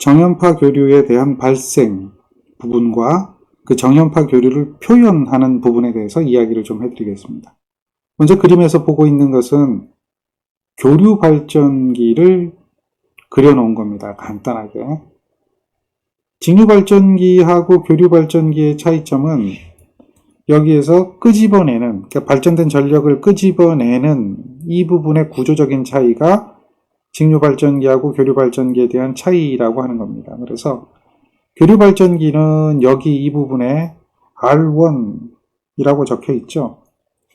정연파 교류에 대한 발생 부분과 그 정연파 교류를 표현하는 부분에 대해서 이야기를 좀 해드리겠습니다. 먼저 그림에서 보고 있는 것은 교류 발전기를 그려놓은 겁니다. 간단하게. 직류 발전기하고 교류 발전기의 차이점은 여기에서 끄집어내는, 그러니까 발전된 전력을 끄집어내는 이 부분의 구조적인 차이가 직류 발전기하고 교류 발전기에 대한 차이라고 하는 겁니다. 그래서 교류 발전기는 여기 이 부분에 R1이라고 적혀 있죠.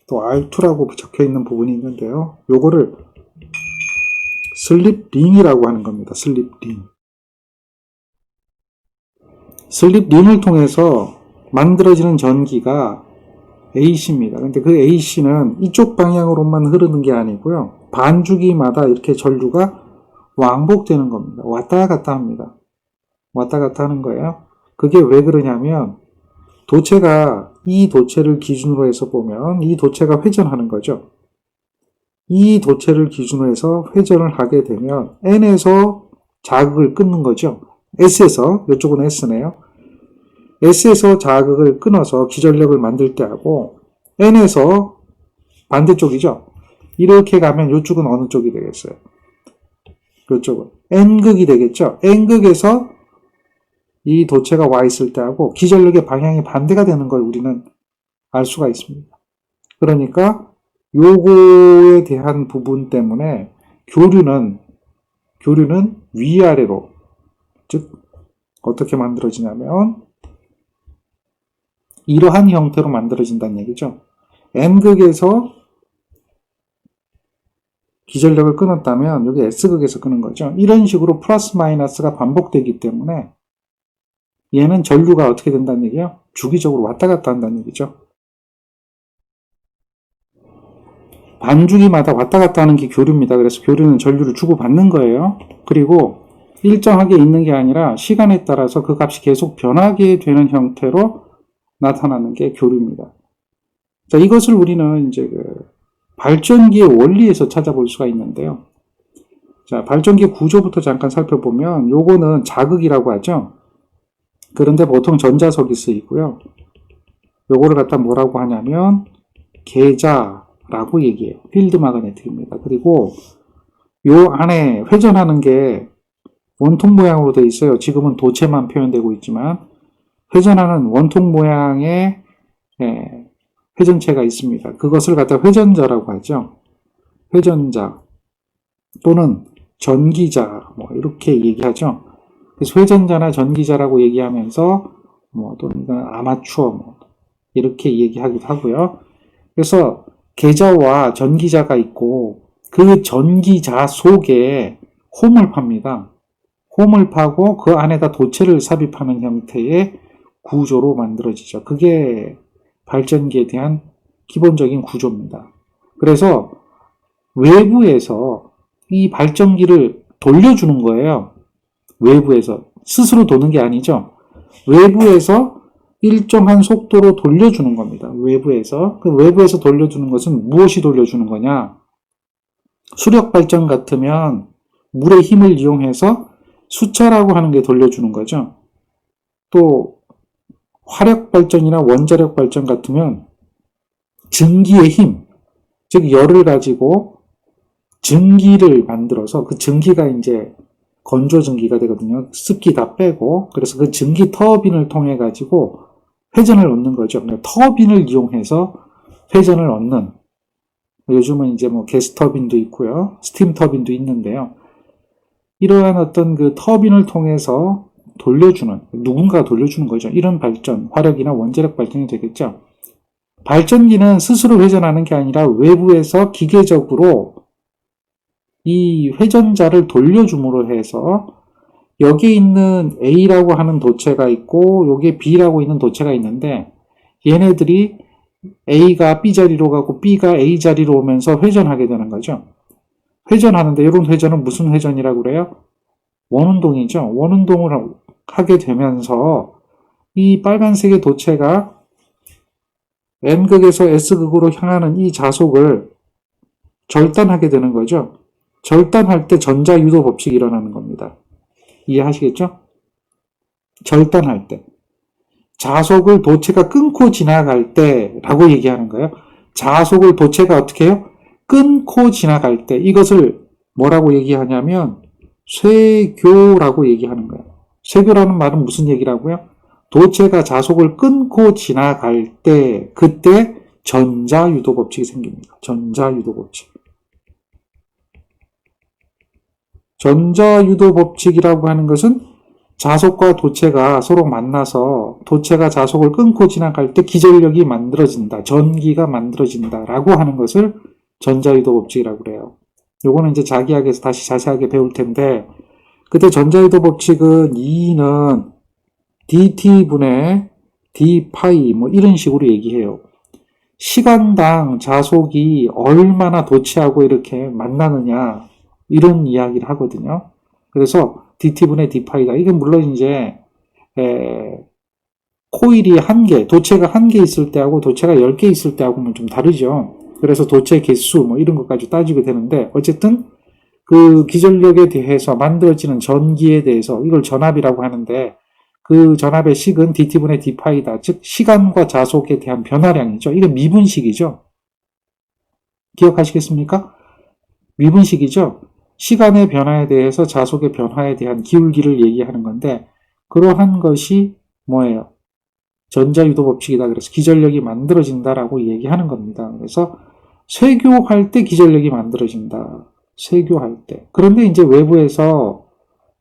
또 R2라고 적혀 있는 부분이 있는데요. 요거를 슬립링이라고 하는 겁니다. 슬립링. 슬립링을 통해서 만들어지는 전기가 AC입니다. 근데 그 AC는 이쪽 방향으로만 흐르는 게 아니고요. 반주기마다 이렇게 전류가 왕복되는 겁니다. 왔다 갔다 합니다. 왔다 갔다 하는 거예요. 그게 왜 그러냐면 도체가 이 도체를 기준으로 해서 보면 이 도체가 회전하는 거죠. 이 도체를 기준으로 해서 회전을 하게 되면 N에서 자극을 끊는 거죠. S에서, 이쪽은 S네요. S에서 자극을 끊어서 기전력을 만들 때 하고 N에서 반대쪽이죠. 이렇게 가면 이쪽은 어느 쪽이 되겠어요? 이쪽은 N극이 되겠죠. N극에서 이 도체가 와 있을 때 하고 기전력의 방향이 반대가 되는 걸 우리는 알 수가 있습니다. 그러니까 요거에 대한 부분 때문에 교류는 위아래로, 즉 어떻게 만들어지냐면 이러한 형태로 만들어진다는 얘기죠. N극에서 기전력을 끊었다면 여기 S극에서 끊은 거죠. 이런 식으로 플러스 마이너스가 반복되기 때문에 얘는 전류가 어떻게 된다는 얘기예요? 주기적으로 왔다 갔다 한다는 얘기죠. 반주기마다 왔다 갔다 하는 게 교류입니다. 그래서 교류는 전류를 주고받는 거예요. 그리고 일정하게 있는 게 아니라 시간에 따라서 그 값이 계속 변하게 되는 형태로 나타나는 게 교류입니다. 자, 이것을 우리는 이제 발전기의 원리에서 찾아볼 수가 있는데요. 자, 발전기 구조부터 잠깐 살펴보면 요거는 자극이라고 하죠. 그런데 보통 전자석이 쓰이고요. 요거를 갖다 뭐라고 하냐면 계자라고 얘기해요. 필드 마그네틱입니다. 그리고 요 안에 회전하는 게 원통 모양으로 되어 있어요. 지금은 도체만 표현되고 있지만 회전하는 원통 모양의 회전체가 있습니다. 그것을 갖다 회전자라고 하죠. 회전자 또는 전기자 이렇게 얘기하죠. 그래서 회전자나 전기자라고 얘기하면서 또는 아마추어 이렇게 얘기하기도 하고요. 그래서 계자와 전기자가 있고 그 전기자 속에 홈을 팝니다. 홈을 파고 그 안에다 도체를 삽입하는 형태의 구조로 만들어지죠. 그게 발전기에 대한 기본적인 구조입니다. 그래서 외부에서 이 발전기를 돌려주는 거예요. 외부에서. 스스로 도는 게 아니죠. 외부에서 일정한 속도로 돌려주는 겁니다. 외부에서. 그 외부에서 돌려주는 것은 무엇이 돌려주는 거냐? 수력 발전 같으면 물의 힘을 이용해서 수차라고 하는 게 돌려주는 거죠. 또 화력 발전이나 원자력 발전 같으면 증기의 힘, 즉 열을 가지고 증기를 만들어서 그 증기가 이제 건조 증기가 되거든요. 습기 다 빼고. 그래서 그 증기 터빈을 통해 가지고 회전을 얻는 거죠. 터빈을 이용해서 회전을 얻는. 요즘은 이제 가스 터빈도 있고요. 스팀 터빈도 있는데요. 이러한 어떤 그 터빈을 통해서 돌려주는, 누군가가 돌려주는 거죠. 이런 발전, 화력이나 원자력 발전이 되겠죠. 발전기는 스스로 회전하는 게 아니라 외부에서 기계적으로 이 회전자를 돌려줌으로 해서 여기에 있는 A라고 하는 도체가 있고 여기에 B라고 있는 도체가 있는데 얘네들이 A가 B 자리로 가고 B가 A 자리로 오면서 회전하게 되는 거죠. 회전하는데 이런 회전은 무슨 회전이라고 그래요? 원운동이죠. 원운동을 하게 되면서 이 빨간색의 도체가 N극에서 S극으로 향하는 이 자속을 절단하게 되는 거죠. 절단할 때 전자유도 법칙이 일어나는 겁니다. 이해하시겠죠? 절단할 때. 자속을 도체가 끊고 지나갈 때라고 얘기하는 거예요. 자속을 도체가 어떻게 해요? 끊고 지나갈 때. 이것을 뭐라고 얘기하냐면 쇄교라고 얘기하는 거예요. 쇄교라는 말은 무슨 얘기라고요? 도체가 자속을 끊고 지나갈 때, 그때 전자유도 법칙이 생깁니다. 전자유도 법칙. 전자유도 법칙이라고 하는 것은 자속과 도체가 서로 만나서 도체가 자속을 끊고 지나갈 때 기전력이 만들어진다. 전기가 만들어진다라고 하는 것을 전자유도 법칙이라고 그래요. 요거는 이제 자기학에서 다시 자세하게 배울 텐데, 그때 전자유도 법칙은 E는 dt분의 d파이 뭐 이런 식으로 얘기해요. 시간당 자속이 얼마나 도체하고 이렇게 만나느냐 이런 이야기를 하거든요. 그래서 dt분의 d파이다. 이게 물론 이제 코일이 1개, 도체가 1개 있을 때하고 도체가 10개 있을 때하고는 좀 다르죠. 그래서 도체 개수 뭐 이런 것까지 따지게 되는데, 어쨌든 그 기전력에 대해서 만들어지는 전기에 대해서 이걸 전압이라고 하는데, 그 전압의 식은 dt분의 d파이다. 즉 시간과 자속에 대한 변화량이죠. 이게 미분식이죠. 기억하시겠습니까? 미분식이죠. 시간의 변화에 대해서 자속의 변화에 대한 기울기를 얘기하는 건데, 그러한 것이 뭐예요? 전자유도 법칙이다. 그래서 기전력이 만들어진다라고 얘기하는 겁니다. 그래서 쇄교할 때 기전력이 만들어진다. 쇄교할 때. 그런데 이제 외부에서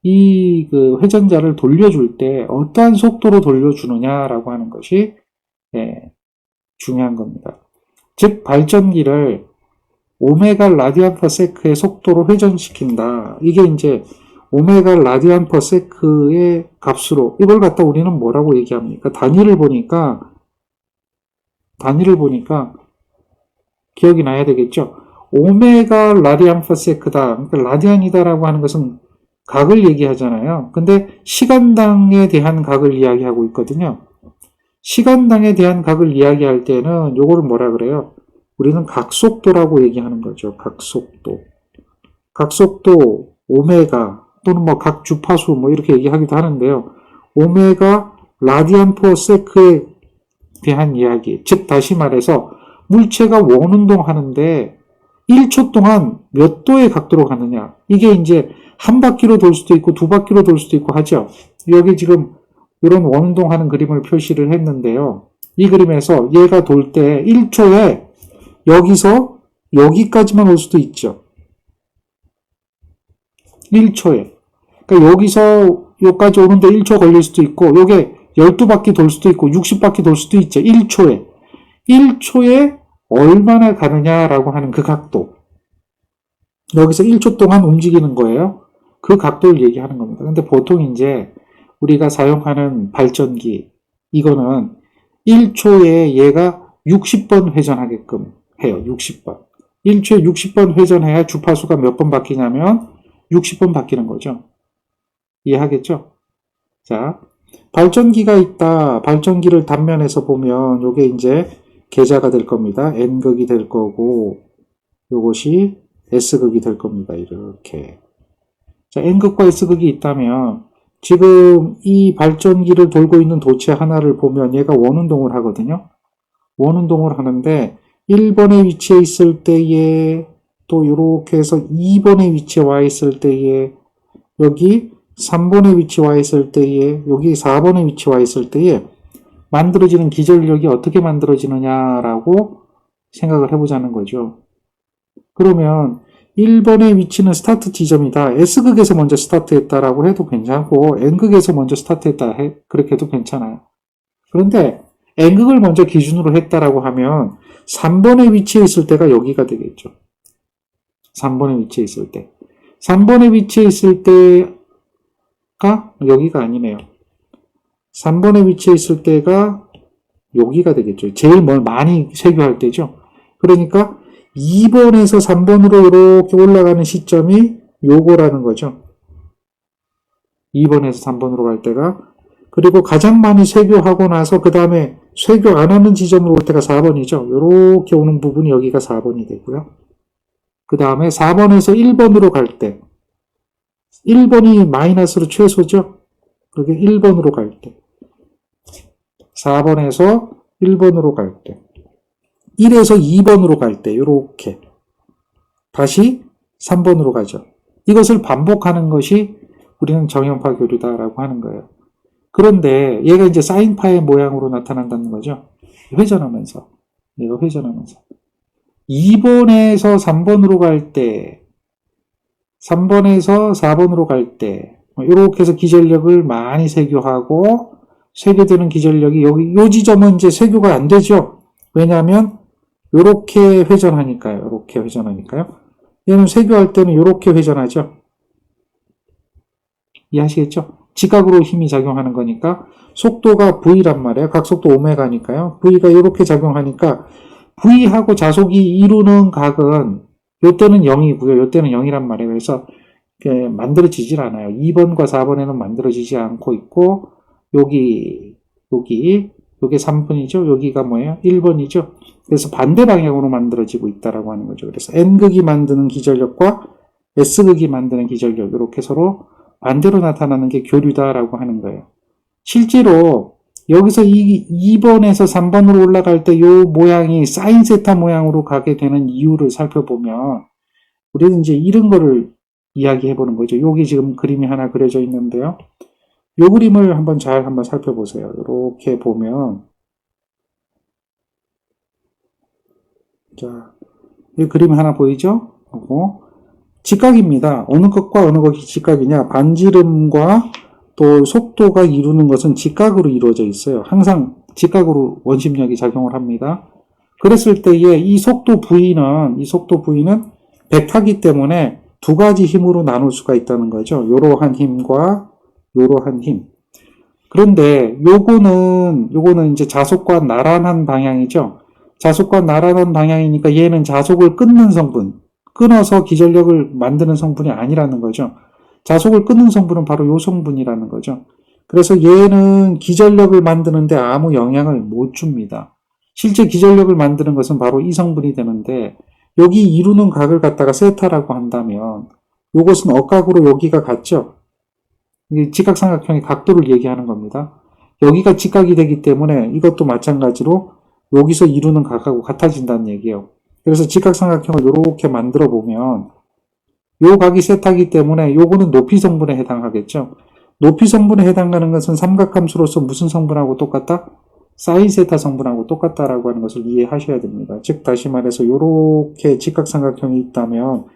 이 그 회전자를 돌려줄 때 어떠한 속도로 돌려주느냐라고 하는 것이 중요한 겁니다. 즉 발전기를 오메가 라디안 퍼 세크의 속도로 회전시킨다. 이게 이제 오메가 라디안 퍼 세크의 값으로, 이걸 갖다 우리는 뭐라고 얘기합니까? 단위를 보니까 기억이 나야 되겠죠? 오메가 라디안 퍼 세크다. 그러니까 라디안이다라고 하는 것은 각을 얘기하잖아요. 근데 시간당에 대한 각을 이야기하고 있거든요. 시간당에 대한 각을 이야기할 때는 요거를 뭐라 그래요? 우리는 각속도라고 얘기하는 거죠. 각속도. 각속도 오메가 또는 뭐 각 주파수 뭐 이렇게 얘기하기도 하는데요. 오메가 라디안 퍼 세크에 대한 이야기. 즉 다시 말해서 물체가 원운동 하는데 1초 동안 몇 도의 각도로 가느냐. 이게 이제 한 바퀴로 돌 수도 있고 두 바퀴로 돌 수도 있고 하죠. 여기 지금 이런 원운동 하는 그림을 표시를 했는데요. 이 그림에서 얘가 돌 때 1초에 여기서 여기까지만 올 수도 있죠. 1초에. 그러니까 여기서 여기까지 오는데 1초 걸릴 수도 있고, 요게 12바퀴 돌 수도 있고 60바퀴 돌 수도 있죠. 1초에. 1초에 얼마나 가느냐라고 하는 그 각도. 여기서 1초 동안 움직이는 거예요. 그 각도를 얘기하는 겁니다. 근데 보통 이제 우리가 사용하는 발전기, 이거는 1초에 얘가 60번 회전하게끔 해요. 60번. 1초에 60번 회전해야 주파수가 몇 번 바뀌냐면 60번 바뀌는 거죠. 이해하겠죠? 자, 발전기가 있다. 발전기를 단면에서 보면 요게 이제 계좌가 될 겁니다. N극이 될 거고 요것이 S극이 될 겁니다. 이렇게. 자, N극과 S극이 있다면 지금 이 발전기를 돌고 있는 도체 하나를 보면 얘가 원운동을 하거든요. 원운동을 하는데 1번에 위치해 있을 때에 또 이렇게 해서 2번에 위치해 와 있을 때에 여기 3번에 위치해 와 있을 때에 여기 4번에 위치해 와 있을 때에 만들어지는 기전력이 어떻게 만들어지느냐라고 생각을 해보자는 거죠. 그러면 1번의 위치는 스타트 지점이다. S극에서 먼저 스타트했다라고 해도 괜찮고 N극에서 먼저 스타트했다 그렇게 해도 괜찮아요. 그런데 N극을 먼저 기준으로 했다라고 하면 3번에 위치해 있을 때가 여기가 되겠죠. 3번에 위치해 있을 때. 3번에 위치해 있을 때가 여기가 아니네요. 3번에 위치해 있을 때가 여기가 되겠죠. 제일 많이 쇄교할 때죠. 그러니까 2번에서 3번으로 이렇게 올라가는 시점이 요거라는 거죠. 2번에서 3번으로 갈 때가. 그리고 가장 많이 쇄교하고 나서 그 다음에 쇄교 안 하는 지점으로 올 때가 4번이죠. 이렇게 오는 부분이 여기가 4번이 되고요. 그 다음에 4번에서 1번으로 갈 때, 1번이 마이너스로 최소죠. 그게 1번으로 갈 때. 4번에서 1번으로 갈 때. 1에서 2번으로 갈 때, 요렇게. 다시 3번으로 가죠. 이것을 반복하는 것이 우리는 정형파 교류다라고 하는 거예요. 그런데 얘가 이제 사인파의 모양으로 나타난다는 거죠. 회전하면서. 얘가 회전하면서. 2번에서 3번으로 갈 때, 3번에서 4번으로 갈 때, 이렇게 해서 기전력을 많이 세교하고, 세교되는 기전력이 여기, 요 지점은 이제 세교가 안 되죠. 왜냐하면, 요렇게 회전하니까요. 요렇게 회전하니까요. 얘는 세교할 때는 요렇게 회전하죠. 이해하시겠죠? 직각으로 힘이 작용하는 거니까, 속도가 V란 말이에요. 각속도 오메가니까요. V가 이렇게 작용하니까, V하고 자속이 이루는 각은 요때는 0이고요. 요때는 0이란 말이에요. 그래서 만들어지질 않아요. 2번과 4번에는 만들어지지 않고 있고 요게 3번이죠. 여기가 뭐예요? 1번이죠. 그래서 반대 방향으로 만들어지고 있다라고 하는 거죠. 그래서 N극이 만드는 기전력과 S극이 만드는 기전력 이렇게 서로 반대로 나타나는 게 교류다라고 하는 거예요. 실제로 여기서 2번에서 3번으로 올라갈 때 이 모양이 사인 세타 모양으로 가게 되는 이유를 살펴보면 우리는 이제 이런 거를 이야기해 보는 거죠. 여기 지금 그림이 하나 그려져 있는데요. 이 그림을 한번 살펴보세요. 이렇게 보면 자, 이 그림 하나 보이죠? 직각입니다. 어느 것과 어느 것이 직각이냐? 반지름과 또 속도가 이루는 것은 직각으로 이루어져 있어요. 항상 직각으로 원심력이 작용을 합니다. 그랬을 때에 이 속도 V는 벡터이기 때문에 두 가지 힘으로 나눌 수가 있다는 거죠. 이러한 힘과 이러한 힘. 그런데 요거는 이제 자속과 나란한 방향이죠. 자속과 나란한 방향이니까 얘는 자속을 끊는 성분, 끊어서 기전력을 만드는 성분이 아니라는 거죠. 자속을 끊는 성분은 바로 요 성분이라는 거죠. 그래서 얘는 기전력을 만드는데 아무 영향을 못 줍니다. 실제 기전력을 만드는 것은 바로 이 성분이 되는데 여기 이루는 각을 갖다가 세타라고 한다면 이것은 억각으로 여기가 같죠. 직각삼각형의 각도를 얘기하는 겁니다. 여기가 직각이 되기 때문에 이것도 마찬가지로 여기서 이루는 각하고 같아진다는 얘기예요. 그래서 직각삼각형을 이렇게 만들어 보면 요 각이 세타이기 때문에 요거는 높이 성분에 해당하겠죠. 높이 성분에 해당하는 것은 삼각함수로서 무슨 성분하고 똑같다? 사인 세타 성분하고 똑같다라고 하는 것을 이해하셔야 됩니다. 즉 다시 말해서 요렇게 직각삼각형이 있다면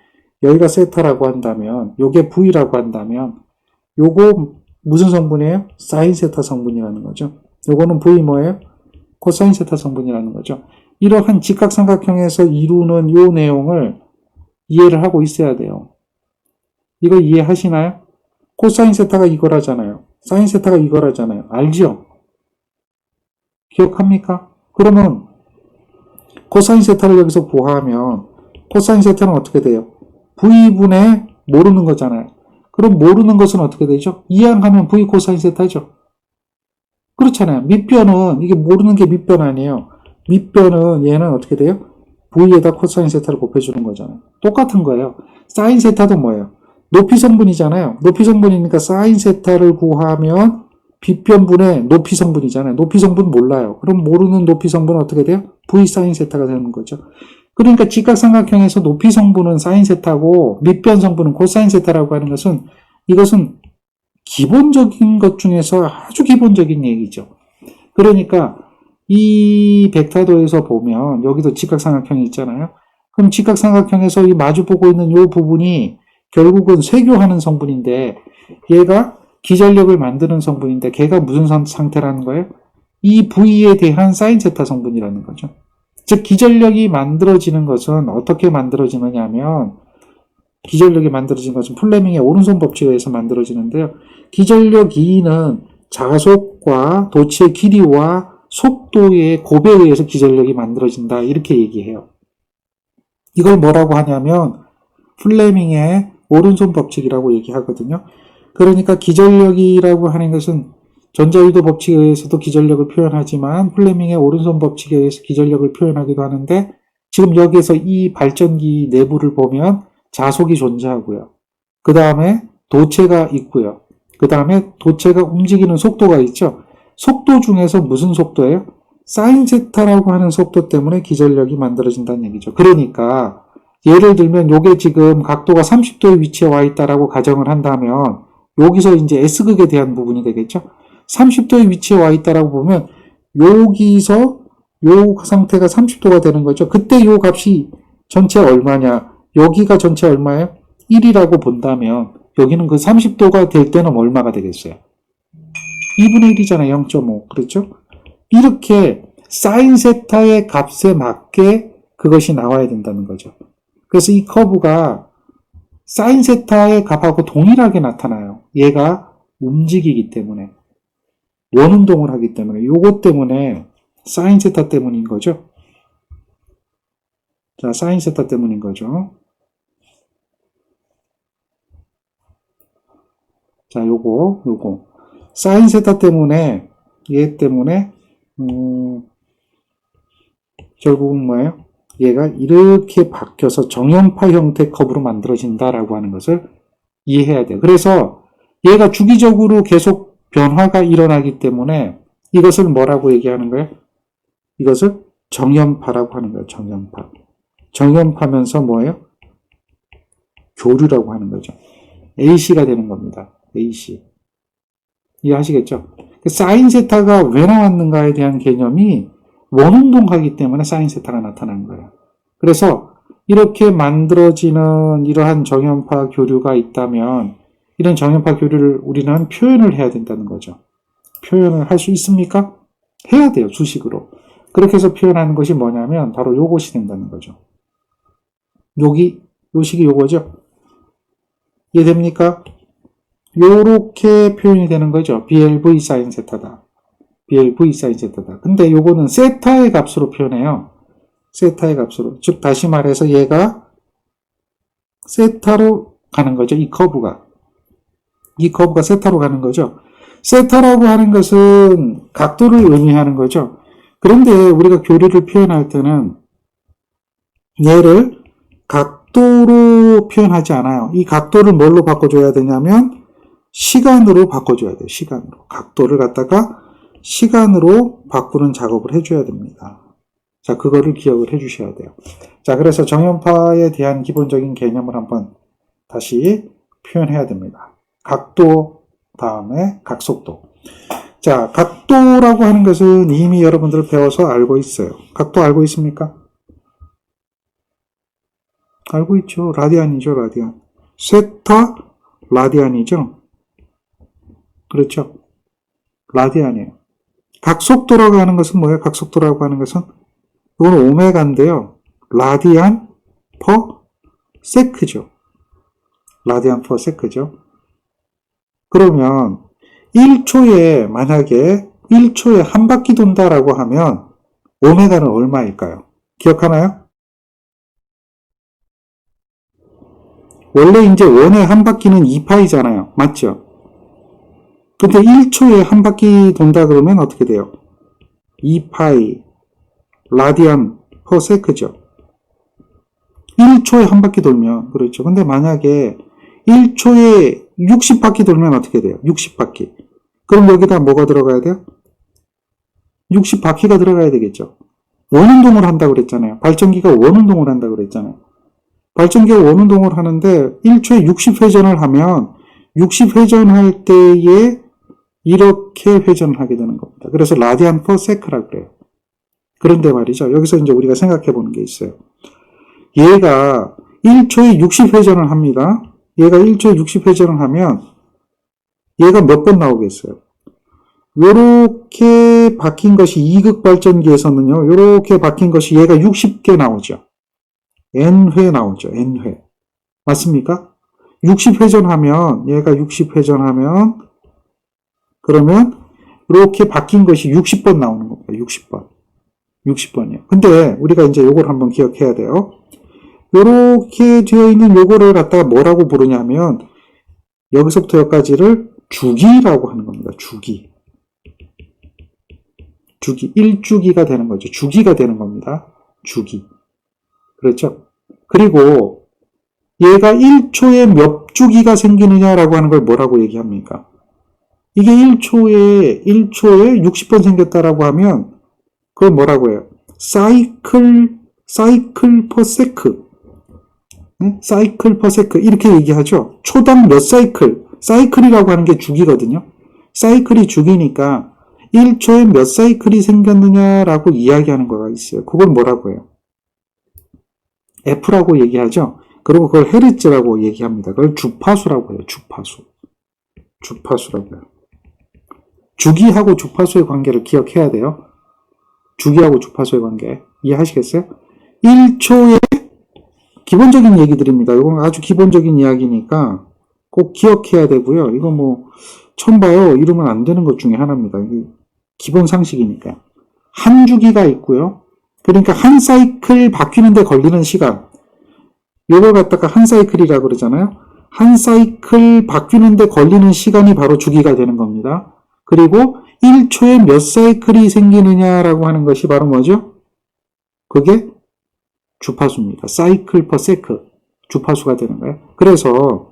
여기가 세타라고 한다면 요게 V라고 한다면 요거 무슨 성분이에요? 사인 세타 성분이라는 거죠. 요거는 V 뭐예요? 코사인 세타 성분이라는 거죠. 이러한 직각삼각형에서 이루는 요 내용을 이해를 하고 있어야 돼요. 이거 이해하시나요? 코사인 세타가 이거라잖아요. 사인 세타가 이거라잖아요. 알죠? 기억합니까? 그러면 코사인 세타를 여기서 구하면 코사인 세타는 어떻게 돼요? V분의 모르는 거잖아요. 그럼 모르는 것은 어떻게 되죠? 이항하면 V 코사인 세타죠. 그렇잖아요. 밑변은 이게 모르는 게 밑변 아니에요. 밑변은 얘는 어떻게 돼요? V에다 코사인 세타를 곱해주는 거잖아요. 똑같은 거예요. 사인 세타도 뭐예요? 높이 성분이잖아요. 높이 성분이니까 사인 세타를 구하면 빗변분의 높이 성분이잖아요. 높이 성분 몰라요. 그럼 모르는 높이 성분은 어떻게 돼요? V 사인 세타가 되는 거죠. 그러니까 직각삼각형에서 높이 성분은 사인 세타고 밑변 성분은 코사인 세타라고 하는 것은 이것은 기본적인 것 중에서 아주 기본적인 얘기죠. 그러니까 이 벡터도에서 보면 여기도 직각삼각형이 있잖아요. 그럼 직각삼각형에서 이 마주보고 있는 이 부분이 결국은 세교하는 성분인데 얘가 기전력을 만드는 성분인데 걔가 무슨 상태라는 거예요? 이 V에 대한 사인 세타 성분이라는 거죠. 즉 기전력이 만들어지는 것은 어떻게 만들어지느냐 하면 기전력이 만들어진 것은 플레밍의 오른손 법칙에 의해서 만들어지는데요. 기전력 E는 자속과 도치의 길이와 속도의 곱에 의해서 기전력이 만들어진다. 이렇게 얘기해요. 이걸 뭐라고 하냐면 플레밍의 오른손 법칙이라고 얘기하거든요. 그러니까 기전력이라고 하는 것은 전자유도 법칙에 의해서도 기전력을 표현하지만 플레밍의 오른손 법칙에 의해서 기전력을 표현하기도 하는데 지금 여기에서 이 발전기 내부를 보면 자속이 존재하고요. 그 다음에 도체가 있고요. 그 다음에 도체가 움직이는 속도가 있죠. 속도 중에서 무슨 속도예요? 사인 세타라고 하는 속도 때문에 기전력이 만들어진다는 얘기죠. 그러니까 예를 들면 요게 지금 각도가 30도의 위치에 와 있다라고 가정을 한다면 여기서 이제 S극에 대한 부분이 되겠죠. 30도의 위치에 와 있다라고 보면 여기서 요 상태가 30도가 되는 거죠. 그때 요 값이 전체 얼마냐? 여기가 전체 얼마예요? 1이라고 본다면 여기는 그 30도가 될 때는 얼마가 되겠어요? 2분의 1이잖아요. 0.5. 그렇죠? 이렇게 사인 세타의 값에 맞게 그것이 나와야 된다는 거죠. 그래서 이 커브가 사인 세타의 값하고 동일하게 나타나요. 얘가 움직이기 때문에. 원운동을 하기 때문에. 요것 때문에 사인 세타 때문인 거죠. 자, 사인 세타 때문인 거죠. 자, 요거. 사인 세타 때문에, 얘 때문에, 결국은 뭐예요? 얘가 이렇게 바뀌어서 정형파 형태 커브로 만들어진다라고 하는 것을 이해해야 돼요. 그래서 얘가 주기적으로 계속 변화가 일어나기 때문에 이것을 뭐라고 얘기하는 거예요? 이것을 정형파라고 하는 거예요. 정형파. 정형파면서 뭐예요? 교류라고 하는 거죠. AC가 되는 겁니다. AC. 이해하시겠죠? 사인 세타가 왜 나왔는가에 대한 개념이 원운동하기 때문에 사인 세타가 나타나는 거예요. 그래서 이렇게 만들어지는 이러한 정형파 교류가 있다면 이런 정형파 교류를 우리는 표현을 해야 된다는 거죠. 표현을 할 수 있습니까? 해야 돼요. 수식으로. 그렇게 해서 표현하는 것이 뭐냐면 바로 요것이 된다는 거죠. 요식이 요거죠. 이해됩니까? 요렇게 표현이 되는 거죠. BLV 사인 세타다. BLV 사인 세타다. 근데 요거는 세타의 값으로 표현해요. 세타의 값으로. 즉 다시 말해서 얘가 세타로 가는 거죠. 이 커브가 세타로 가는 거죠. 세타라고 하는 것은 각도를 의미하는 거죠. 그런데 우리가 교류를 표현할 때는 얘를 각도로 표현하지 않아요. 이 각도를 뭘로 바꿔줘야 되냐면 시간으로 바꿔줘야 돼요. 시간으로. 각도를 갖다가 시간으로 바꾸는 작업을 해줘야 됩니다. 자, 그거를 기억을 해주셔야 돼요. 자, 그래서 정형파에 대한 기본적인 개념을 한번 다시 표현해야 됩니다. 각도 다음에 각속도. 자, 각도라고 하는 것은 이미 여러분들 배워서 알고 있어요. 각도 알고 있습니까? 알고 있죠. 라디안이죠. 라디안. 세타 라디안이죠. 그렇죠. 라디안이에요. 각속도라고 하는 것은 뭐예요? 각속도라고 하는 것은 이건 오메가인데요. 라디안 퍼 세크죠. 라디안 퍼 세크죠. 그러면 1초에 만약에 1초에 한 바퀴 돈다라고 하면 오메가는 얼마일까요? 기억하나요? 원래 이제 원의 한 바퀴는 2파이잖아요. 맞죠? 근데 1초에 한 바퀴 돈다 그러면 어떻게 돼요? 2파이 라디안 퍼 세크죠. 1초에 한 바퀴 돌면 그렇죠. 근데 만약에 1초에 60바퀴 돌면 어떻게 돼요? 60바퀴. 그럼 여기다 뭐가 들어가야 돼요? 60바퀴가 들어가야 되겠죠. 원운동을 한다고 그랬잖아요. 발전기가 원운동을 한다고 그랬잖아요. 발전기가 원운동을 하는데 1초에 60회전을 하면 60회전 할 때에 이렇게 회전을 하게 되는 겁니다. 그래서 라디안 퍼 세크라고 그래요. 그런데 말이죠. 여기서 이제 우리가 생각해 보는 게 있어요. 얘가 1초에 60회전을 합니다. 얘가 1초에 60회전을 하면 얘가 몇 번 나오겠어요? 요렇게 바뀐 것이 2극 발전기에서는요. 요렇게 바뀐 것이 얘가 60개 나오죠. N회 나오죠. N회. 맞습니까? 60회전 하면 얘가 60회전 하면 그러면 이렇게 바뀐 것이 60번 나오는 겁니다. 60번. 60번이요. 근데 우리가 이제 요걸 한번 기억해야 돼요. 요렇게 되어 있는 요거를 갖다가 뭐라고 부르냐면 여기서부터 여기까지를 주기라고 하는 겁니다. 주기. 1주기가 되는 거죠. 주기가 되는 겁니다. 주기. 그렇죠? 그리고 얘가 1초에 몇 주기가 생기느냐라고 하는 걸 뭐라고 얘기합니까? 이게 1초에 60번 생겼다라고 하면 그걸 뭐라고 해요? 사이클 퍼 세크. 사이클 퍼 세크 이렇게 얘기하죠. 초당 몇 사이클. 사이클이라고 하는 게 주기거든요. 사이클이 주기니까 1초에 몇 사이클이 생겼느냐라고 이야기하는 거가 있어요. 그걸 뭐라고 해요? F라고 얘기하죠. 그리고 그걸 헤르츠라고 얘기합니다. 그걸 주파수라고 해요. 주파수라고 해요. 주기하고 주파수의 관계를 기억해야 돼요. 주기하고 주파수의 관계. 이해하시겠어요? 1초에 기본적인 얘기들입니다. 이건 아주 기본적인 이야기니까 꼭 기억해야 되고요. 이거 뭐 처음 봐요. 이러면 안 되는 것 중에 하나입니다. 이게 기본 상식이니까. 한 주기가 있고요. 그러니까 한 사이클 바뀌는데 걸리는 시간. 이걸 갖다가 한 사이클이라고 그러잖아요. 한 사이클 바뀌는데 걸리는 시간이 바로 주기가 되는 겁니다. 그리고 1초에 몇 사이클이 생기느냐라고 하는 것이 바로 뭐죠? 그게 주파수입니다. 사이클 퍼 세크. 주파수가 되는 거예요. 그래서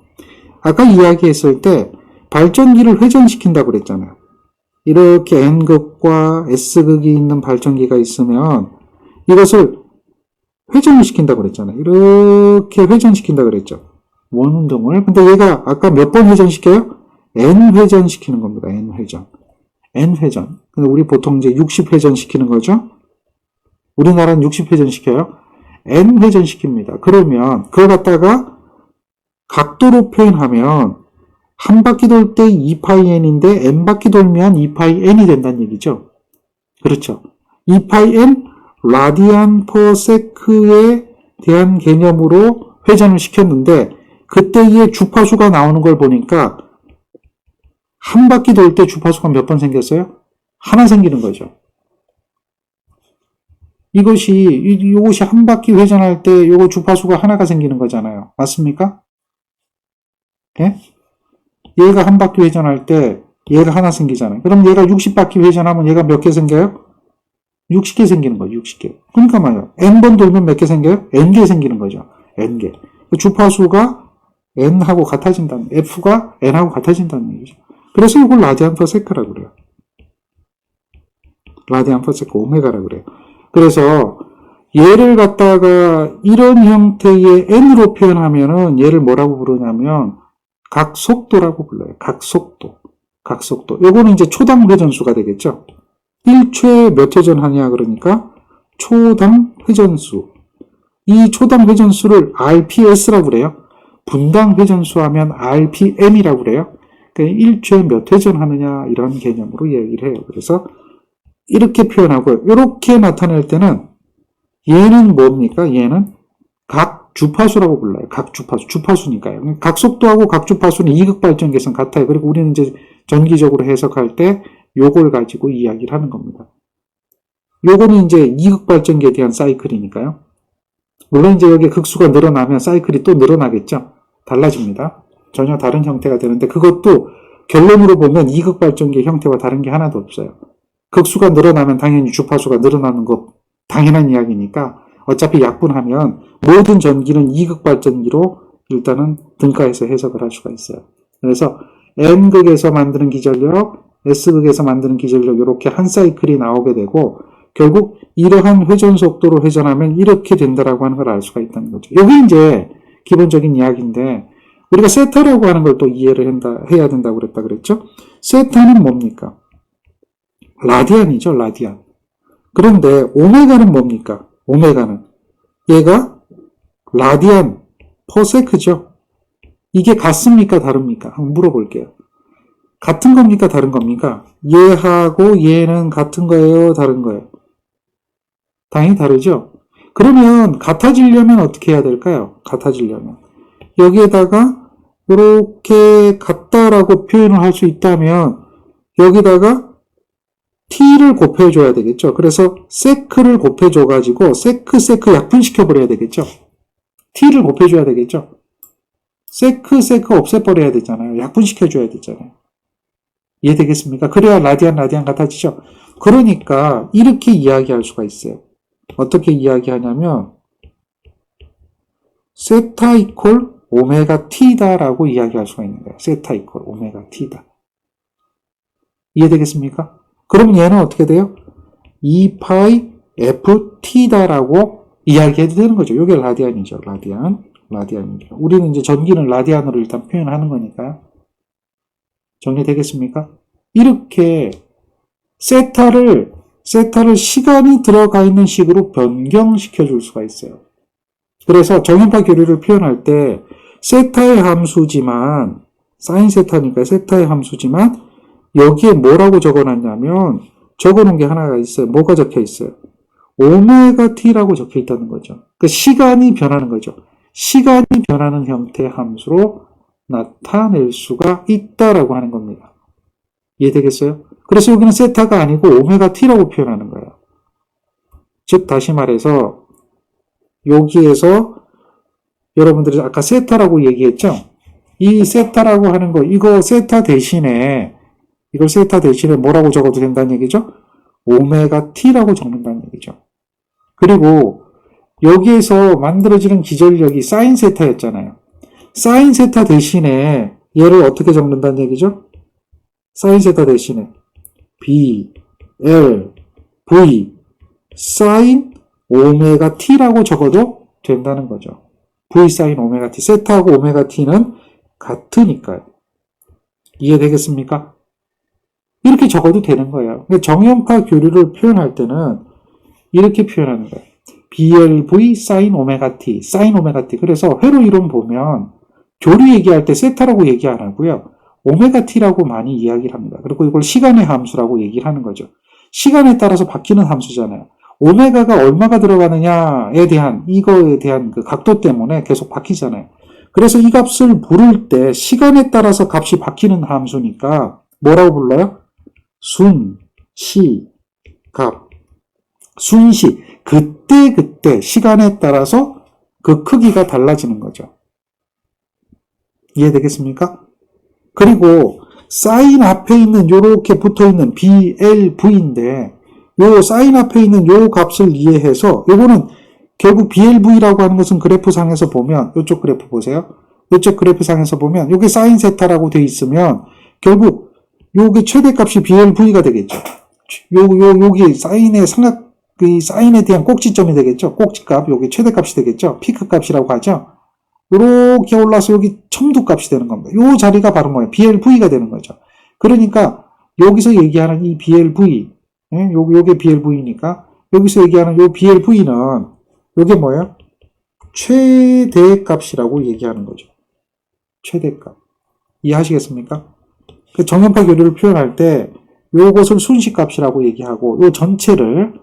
아까 이야기했을 때 발전기를 회전시킨다고 그랬잖아요. 이렇게 N극과 S극이 있는 발전기가 있으면 이것을 회전을 시킨다고 그랬잖아요. 이렇게 회전시킨다고 그랬죠. 원운동을. 근데 얘가 아까 몇 번 회전시켜요? N회전 시키는 겁니다. N회전. N회전. 근데 우리 보통 이제 60회전 시키는 거죠? 우리나라는 60회전 시켜요? N회전 시킵니다. 그러면 그걸 갖다가 각도로 표현하면 한 바퀴 돌 때 2πn인데 N바퀴 돌면 2πn이 된다는 얘기죠. 그렇죠. 2πn 라디안 퍼 세크에 대한 개념으로 회전을 시켰는데 그때의 주파수가 나오는 걸 보니까 한 바퀴 돌 때 주파수가 몇 번 생겼어요? 하나 생기는 거죠. 이것이 한 바퀴 회전할 때 요거 주파수가 하나가 생기는 거잖아요. 맞습니까? 예? 얘가 한 바퀴 회전할 때 얘가 하나 생기잖아요. 그럼 얘가 60바퀴 회전하면 얘가 몇 개 생겨요? 60개 생기는 거죠. 60개. 그러니까 말이에요. N번 돌면 몇 개 생겨요? N개 생기는 거죠. N개. 주파수가 N하고 같아진다는, F가 N하고 같아진다는 얘기죠. 그래서 이걸 라디안 퍼 세크라고 그래요. 라디안 퍼 세크, 오메가라고 그래요. 그래서 얘를 갖다가 이런 형태의 N으로 표현하면은 얘를 뭐라고 부르냐면 각속도라고 불러요. 각속도. 요거는 이제 초당 회전수가 되겠죠. 1초에 몇 회전 하냐 그러니까 초당 회전수. 이 초당 회전수를 RPS라고 그래요. 분당 회전수 하면 RPM이라고 그래요. 그러니까 1초에 몇 회전 하느냐 이런 개념으로 얘기를 해요. 그래서 이렇게 표현하고 이렇게 나타낼 때는 얘는 뭡니까? 얘는 각 주파수라고 불러요. 각 주파수. 주파수니까요. 각속도하고 각주파수는 이극발전계선 같아요. 그리고 우리는 이제 전기적으로 해석할 때 요걸 가지고 이야기를 하는 겁니다. 요거는 이제 이극발전기에 대한 사이클이니까요. 물론 이제 여기 극수가 늘어나면 사이클이 또 늘어나겠죠. 달라집니다. 전혀 다른 형태가 되는데 그것도 결론으로 보면 이극발전기의 형태와 다른 게 하나도 없어요. 극수가 늘어나면 당연히 주파수가 늘어나는 거 당연한 이야기니까 어차피 약분하면 모든 전기는 이극발전기로 일단은 등가해서 해석을 할 수가 있어요. 그래서 N극에서 만드는 기전력, S극에서 만드는 기전력 이렇게 한 사이클이 나오게 되고 결국 이러한 회전 속도로 회전하면 이렇게 된다라고 하는 걸 알 수가 있다는 거죠. 여기 이제 기본적인 이야기인데 우리가 세타라고 하는 걸 또 이해를 해야 된다고 그랬죠? 세타는 뭡니까? 라디안이죠, 라디안. 그런데 오메가는 뭡니까? 오메가는 얘가 라디안 퍼 세크죠. 이게 같습니까? 다릅니까? 한번 물어볼게요. 같은 겁니까? 다른 겁니까? 얘하고 얘는 같은 거예요? 다른 거예요? 당연히 다르죠. 그러면 같아지려면 어떻게 해야 될까요? 같아지려면 여기에다가 이렇게 같다라고 표현을 할 수 있다면 여기다가 t를 곱해줘야 되겠죠. 그래서 세크를 곱해줘가지고 세크 약분시켜버려야 되겠죠. t를 곱해줘야 되겠죠. 세크 없애버려야 되잖아요. 약분시켜줘야 되잖아요. 이해되겠습니까? 그래야 라디안 같아지죠. 그러니까 이렇게 이야기할 수가 있어요. 어떻게 이야기하냐면 세타 이퀄 오메가 t다라고 이야기할 수가 있는 거예요. 세타 이퀄 오메가 t다. 이해되겠습니까? 그러면 얘는 어떻게 돼요? 2파이 ft다라고 이야기해도 되는 거죠. 이게 라디안이죠. 라디안이죠. 우리는 이제 전기는 라디안으로 일단 표현하는 거니까요. 정리되겠습니까? 이렇게 세타를 시간이 들어가 있는 식으로 변경시켜 줄 수가 있어요. 그래서 정연파 교류를 표현할 때 세타의 함수지만 사인 세타니까 세타의 함수지만 여기에 뭐라고 적어놨냐면 적어놓은 게 하나가 있어요. 뭐가 적혀 있어요? 오메가 t라고 적혀 있다는 거죠. 그 시간이 변하는 거죠. 시간이 변하는 형태의 함수로 나타낼 수가 있다라고 하는 겁니다. 이해되겠어요? 그래서 여기는 세타가 아니고 오메가 t라고 표현하는 거예요. 즉 다시 말해서 여기에서 여러분들이 아까 세타라고 얘기했죠? 이 세타라고 하는 거, 이거 세타 대신에 이걸 세타 대신에 뭐라고 적어도 된다는 얘기죠? 오메가 t라고 적는다는 얘기죠. 그리고 여기에서 만들어지는 기전력이 사인 세타였잖아요. 사인 세타 대신에 얘를 어떻게 적는다는 얘기죠? 사인 세타 대신에 B, L, V, 사인 오메가 t라고 적어도 된다는 거죠. V 사인 오메가 t. 세타하고 오메가 t는 같으니까요. 이해되겠습니까? 이렇게 적어도 되는 거예요. 정연파 교류를 표현할 때는 이렇게 표현하는 거예요. BLV 사인 오메가 t, 사인 오메가 t. 그래서 회로 이론 보면 교류 얘기할 때 세타라고 얘기 안 하고요. 오메가 t라고 많이 이야기를 합니다. 그리고 이걸 시간의 함수라고 얘기를 하는 거죠. 시간에 따라서 바뀌는 함수잖아요. 오메가가 얼마가 들어가느냐에 대한 이거에 대한 그 각도 때문에 계속 바뀌잖아요. 그래서 이 값을 부를 때 시간에 따라서 값이 바뀌는 함수니까 뭐라고 불러요? 순시 값. 순시. 그때 시간에 따라서 그 크기가 달라지는 거죠. 이해되겠습니까? 그리고 사인 앞에 있는 요렇게 붙어있는 BLV인데 요 사인 앞에 있는 요 값을 이해해서 요거는 결국 BLV라고 하는 것은 그래프상에서 보면 요쪽 그래프 보세요. 요쪽 그래프상에서 보면 요게 사인 세타라고 돼 있으면 결국 요게 최대값이 BLV가 되겠죠. 여기 사인의 이 사인에 대한 꼭지점이 되겠죠. 꼭지값, 여기 최대값이 되겠죠. 피크값이라고 하죠. 이렇게 올라서 여기 첨두값이 되는 겁니다. 이 자리가 바로 뭐예요? BLV가 되는 거죠. 그러니까 여기서 얘기하는 이 BLV, 요게 BLV니까 여기서 얘기하는 이 BLV는 요게 뭐예요? 최대값이라고 얘기하는 거죠. 최대값. 이해하시겠습니까? 정연파 교류를 표현할 때 요것을 순식값이라고 얘기하고 요 전체를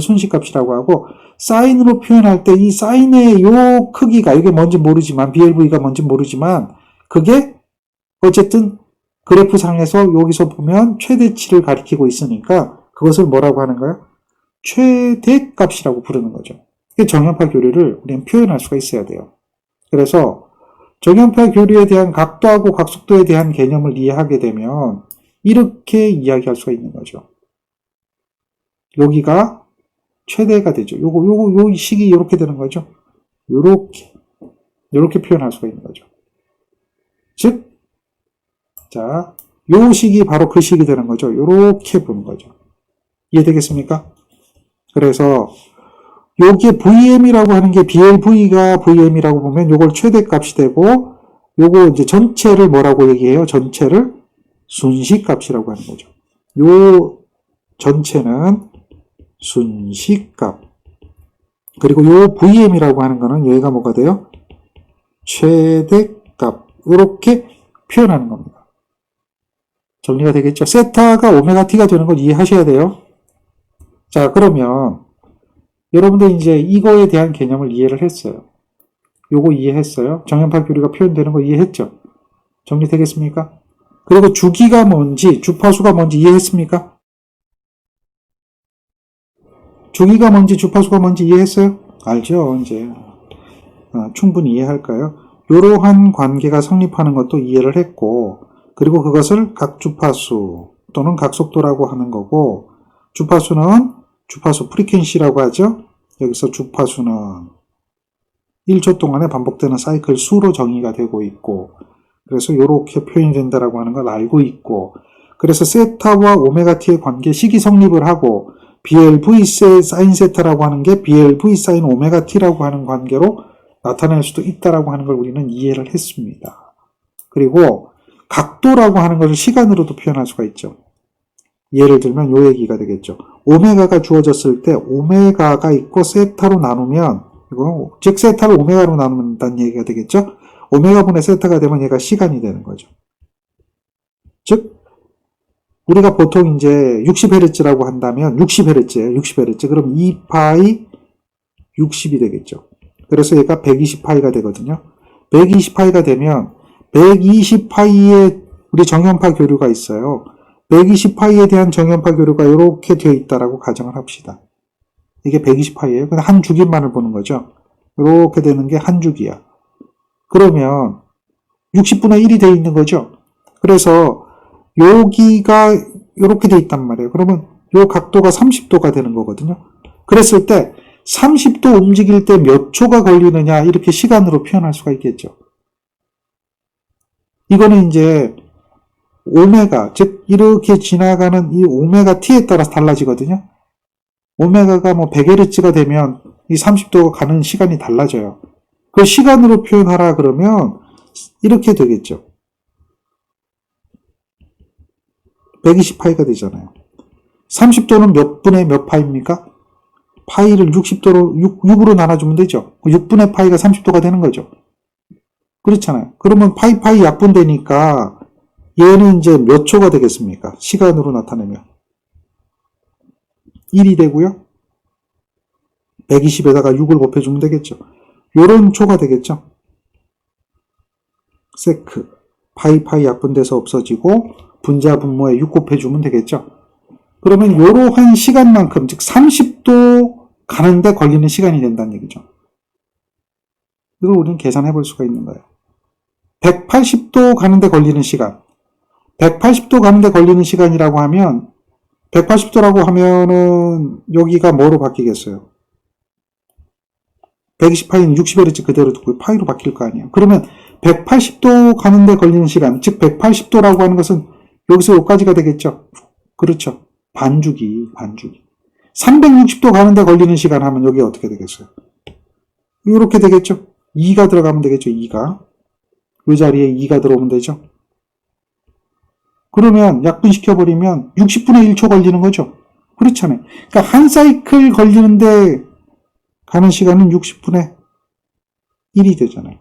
순식값이라고 하고 사인으로 표현할 때 이 사인의 요 크기가 이게 뭔지 모르지만 BLV가 뭔지 모르지만 그게 어쨌든 그래프상에서 여기서 보면 최대치를 가리키고 있으니까 그것을 뭐라고 하는 거예요? 최대값이라고 부르는 거죠. 이게 정연파 교류를 우리는 표현할 수가 있어야 돼요. 그래서 정연파 교류에 대한 각도하고 각속도에 대한 개념을 이해하게 되면 이렇게 이야기할 수가 있는 거죠. 여기가 최대가 되죠. 요 식이 이렇게 되는 거죠. 요렇게 표현할 수가 있는 거죠. 즉, 자, 요 식이 바로 그 식이 되는 거죠. 요렇게 보는 거죠. 이해되겠습니까? 그래서 여기에 VM이라고 하는 게 BLV가 VM이라고 보면 요걸 최대값이 되고 요거 이제 전체를 뭐라고 얘기해요? 전체를 순식값이라고 하는 거죠. 요 전체는 순식값. 그리고 요 VM이라고 하는 거는 얘가 뭐가 돼요? 최대값. 이렇게 표현하는 겁니다. 정리가 되겠죠? 세타가 오메가 t가 되는 걸 이해하셔야 돼요. 자, 그러면 여러분들 이제 이거에 대한 개념을 이해를 했어요. 요거 이해했어요? 정연파 교류가 표현되는 거 이해했죠? 정리되겠습니까? 그리고 주기가 뭔지, 주파수가 뭔지 이해했습니까? 주기가 뭔지, 주파수가 뭔지 이해했어요? 알죠, 이제. 충분히 이해할까요? 이러한 관계가 성립하는 것도 이해를 했고, 그리고 그것을 각 주파수 또는 각속도라고 하는 거고, 주파수 프리퀀시라고 하죠? 여기서 주파수는 1초 동안에 반복되는 사이클 수로 정의가 되고 있고, 그래서 이렇게 표현이 된다라고 하는 걸 알고 있고, 그래서 세타와 오메가 t의 관계 식이 성립을 하고 BLV 사인 세타라고 하는 게 BLV 사인 오메가 t라고 하는 관계로 나타낼 수도 있다라고 하는 걸 우리는 이해를 했습니다. 그리고 각도라고 하는 것을 시간으로도 표현할 수가 있죠. 예를 들면 요 얘기가 되겠죠. 오메가가 주어졌을 때 오메가가 있고 세타로 나누면, 이거 즉 세타를 오메가로 나눈다는 얘기가 되겠죠. 오메가분의 세타가 되면 얘가 시간이 되는 거죠. 즉 우리가 보통 이제 60Hz라고 한다면 60Hz예요. 60Hz. 그럼 2파이 60이 되겠죠. 그래서 얘가 120파이가 되거든요. 120파이가 되면 120파이에 우리 정연파 교류가 있어요. 120파이에 대한 정연파 교류가 이렇게 되어 있다라고 가정을 합시다. 이게 120파이예요. 그냥 한 주기만을 보는 거죠. 이렇게 되는 게 한 주기야. 그러면 60분의 1이 되어 있는 거죠. 그래서 여기가 이렇게 되어 있단 말이에요. 그러면 요 각도가 30도가 되는 거거든요. 그랬을 때 30도 움직일 때 몇 초가 걸리느냐 이렇게 시간으로 표현할 수가 있겠죠. 이거는 이제 오메가, 즉 이렇게 지나가는 이 오메가 t에 따라서 달라지거든요. 오메가가 뭐 100Hz가 되면 이 30도가 가는 시간이 달라져요. 그 시간으로 표현하라 그러면 이렇게 되겠죠. 120파이가 되잖아요. 30도는 몇 분의 몇 파입니까? 파이를 60도로 6으로 나눠주면 되죠. 6분의 파이가 30도가 되는 거죠. 그렇잖아요. 그러면 파이 약분되니까 얘는 이제 몇 초가 되겠습니까? 시간으로 나타내면 1이 되고요. 120에다가 6을 곱해주면 되겠죠. 요런 초가 되겠죠. 세크 파이 약분돼서 없어지고 분자 분모에 6 곱해주면 되겠죠. 그러면 요러한 시간만큼, 즉 30도 가는데 걸리는 시간이 된다는 얘기죠. 이걸 우리는 계산해 볼 수가 있는 거예요. 180도 가는데 걸리는 시간, 180도 가는데 걸리는 시간이라고 하면 180도라고 하면은 여기가 뭐로 바뀌겠어요? 120파이는 60Hz 그대로 두고 파이로 바뀔 거 아니에요. 그러면 180도 가는데 걸리는 시간, 즉 180도라고 하는 것은 여기서 여기까지가 되겠죠. 그렇죠. 반주기. 360도 가는데 걸리는 시간 하면 여기 어떻게 되겠어요? 이렇게 되겠죠. 2가 들어가면 되겠죠. 2가. 이 자리에 2가 들어오면 되죠. 그러면 약분시켜버리면 60분의 1초 걸리는 거죠. 그렇잖아요. 그러니까 한 사이클 걸리는데 가는 시간은 60분의 1이 되잖아요.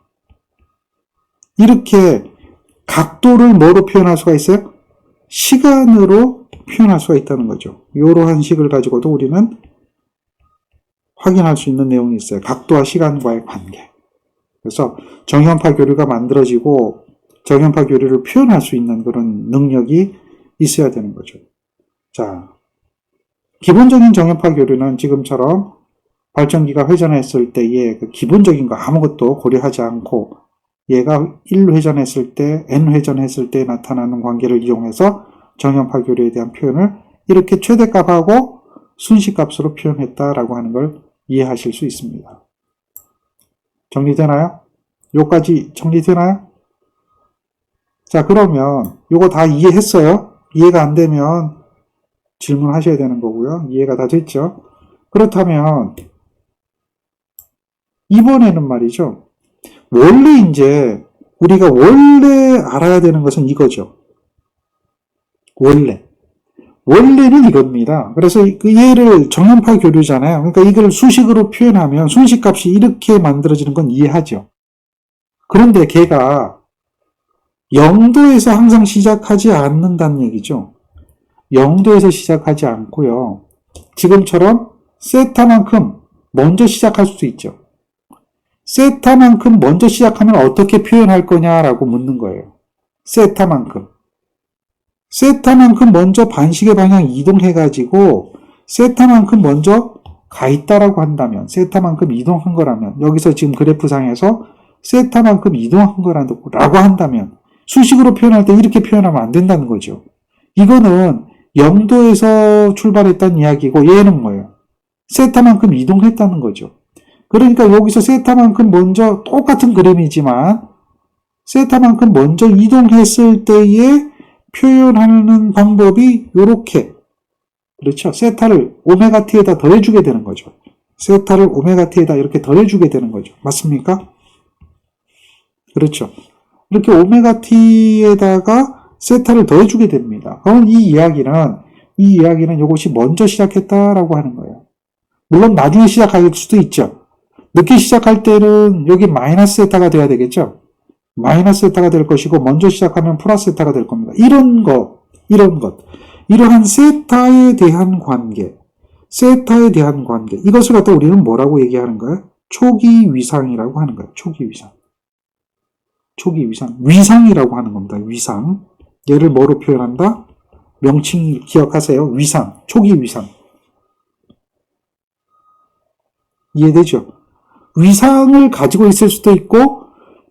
이렇게 각도를 뭐로 표현할 수가 있어요? 시간으로 표현할 수가 있다는 거죠. 이러한 식을 가지고도 우리는 확인할 수 있는 내용이 있어요. 각도와 시간과의 관계. 그래서 정연파 교류가 만들어지고 정연파 교류를 표현할 수 있는 그런 능력이 있어야 되는 거죠. 자, 기본적인 정연파 교류는 지금처럼 발전기가 회전했을 때의 그 기본적인 거 아무것도 고려하지 않고 얘가 1회전했을 때, n회전했을 때 나타나는 관계를 이용해서 정연파 교류에 대한 표현을 이렇게 최대값하고 순시값으로 표현했다라고 하는 걸 이해하실 수 있습니다. 정리되나요? 요까지 정리되나요? 자, 그러면 요거 다 이해했어요? 이해가 안 되면 질문하셔야 되는 거고요. 이해가 다 됐죠? 그렇다면 이번에는 말이죠. 원래 이제 우리가 원래 알아야 되는 것은 이거죠. 원래는 이겁니다. 그래서 그 얘를 정연파 교류잖아요. 그러니까 이걸 수식으로 표현하면 순식값이 이렇게 만들어지는 건 이해하죠. 그런데 걔가 0도에서 항상 시작하지 않는다는 얘기죠. 0도에서 시작하지 않고요. 지금처럼 세타만큼 먼저 시작할 수도 있죠. 세타만큼 먼저 시작하면 어떻게 표현할 거냐라고 묻는 거예요. 세타만큼 먼저 반시계 방향 이동해가지고 세타만큼 먼저 가 있다라고 한다면, 세타만큼 이동한 거라면, 여기서 지금 그래프상에서 세타만큼 이동한 거라고 한다면 수식으로 표현할 때 이렇게 표현하면 안 된다는 거죠. 이거는 0도에서 출발했다는 이야기고 얘는 뭐예요? 세타만큼 이동했다는 거죠. 그러니까 여기서 세타만큼 먼저 똑같은 그림이지만 세타만큼 먼저 이동했을 때에 표현하는 방법이 요렇게, 그렇죠? 세타를 오메가 t에다 더해주게 되는 거죠. 세타를 오메가 t에다 이렇게 더해주게 되는 거죠. 맞습니까? 그렇죠. 이렇게 오메가 t에다가 세타를 더해주게 됩니다. 그럼 이 이야기는 이것이 먼저 시작했다라고 하는 거예요. 물론 나중에 시작할 수도 있죠. 늦게 시작할 때는 여기 마이너스 세타가 돼야 되겠죠. 마이너스 세타가 될 것이고 먼저 시작하면 플러스 세타가 될 겁니다. 이런 것, 이러한 세타에 대한 관계, 이것을 갖다 우리는 뭐라고 얘기하는 거예요? 초기 위상이라고 하는 거예요. 초기 위상. 위상이라고 하는 겁니다. 위상. 얘를 뭐로 표현한다? 명칭 기억하세요. 위상, 초기 위상. 이해되죠? 위상을 가지고 있을 수도 있고